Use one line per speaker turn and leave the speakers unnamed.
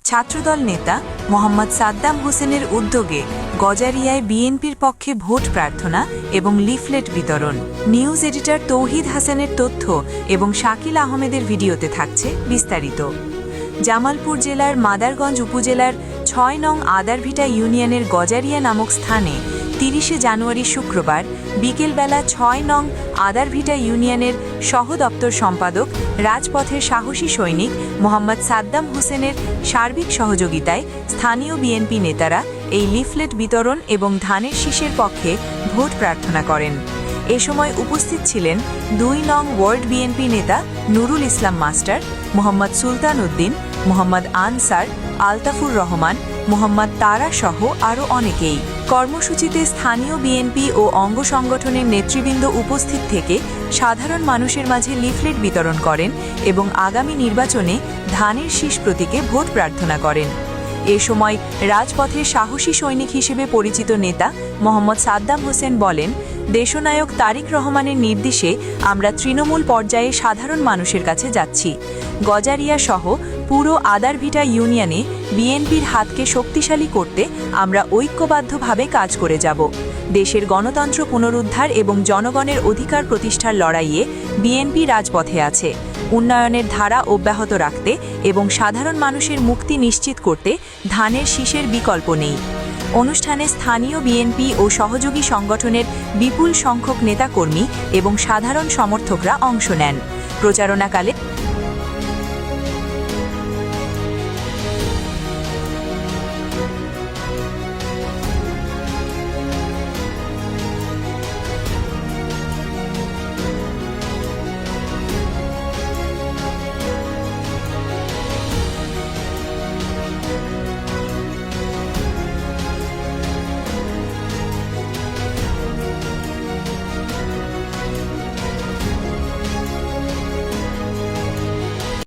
ছাত্রদল নেতা মোহাম্মদ সাদ্দাম হোসেনের উদ্যোগে গজারিয়ায় বিএনপির পক্ষে ভোট প্রার্থনা এবং লিফলেট বিতরণ। নিউজ এডিটর তৌহিদ হাসানের তথ্য এবং শাকিল আহমেদের ভিডিওতে থাকছে বিস্তারিত। জামালপুর জেলার মাদারগঞ্জ উপজেলার ৬ নং আদারভিটা ইউনিয়নের গজারিয়া নামক স্থানে ৩০ জানুয়ারি শুক্রবার বিকেলবেলা ৬ নং আদারভিটা ইউনিয়নের সহ দপ্তর সম্পাদক রাজপথের সাহসী সৈনিক মোহাম্মদ সাদ্দাম হোসেনের সার্বিক সহযোগিতায় স্থানীয় বিএনপি নেতারা এই লিফলেট বিতরণ এবং ধানের শীষের পক্ষে ভোট প্রার্থনা করেন। এ সময় উপস্থিত ছিলেন ২ নং ওয়ার্ড বিএনপি নেতা নুরুল ইসলাম মাস্টার, মোহাম্মদ সুলতান উদ্দিন, মোহাম্মদ আনসার, আলতাফুর রহমান, মোহাম্মদ তারা সহ আরও অনেকেই। কর্মসূচিতে স্থানীয় বিএনপি ও অঙ্গ সংগঠনের নেতৃবৃন্দ উপস্থিত থেকে সাধারণ মানুষের মাঝে লিফলেট বিতরণ করেন এবং আগামী নির্বাচনে ধানের শীষ প্রতীকে ভোট প্রার্থনা করেন। এ সময় রাজপথের সাহসী সৈনিক হিসেবে পরিচিত নেতা মোহাম্মদ সাদ্দাম হোসেন বলেন, দেশনায়ক তারেক রহমানের নির্দেশে আমরা তৃণমূল পর্যায়ে সাধারণ মানুষের কাছে যাচ্ছি। গজারিয়া সহ পুরো আদারভিটা ইউনিয়নে বিএনপির হাতকে শক্তিশালী করতে আমরা ঐক্যবদ্ধভাবে কাজ করে যাব। দেশের গণতন্ত্র পুনরুদ্ধার এবং জনগণের অধিকার প্রতিষ্ঠার লড়াইয়ে বিএনপি রাজপথে আছে। উন্নয়নের ধারা অব্যাহত রাখতে এবং সাধারণ মানুষের মুক্তি নিশ্চিত করতে ধানের শীষের বিকল্প নেই। অনুষ্ঠানে স্থানীয় বিএনপি ও সহযোগী সংগঠনের বিপুল সংখ্যক নেতাকর্মী এবং সাধারণ সমর্থকরা অংশ নেন। প্রচারণাকালে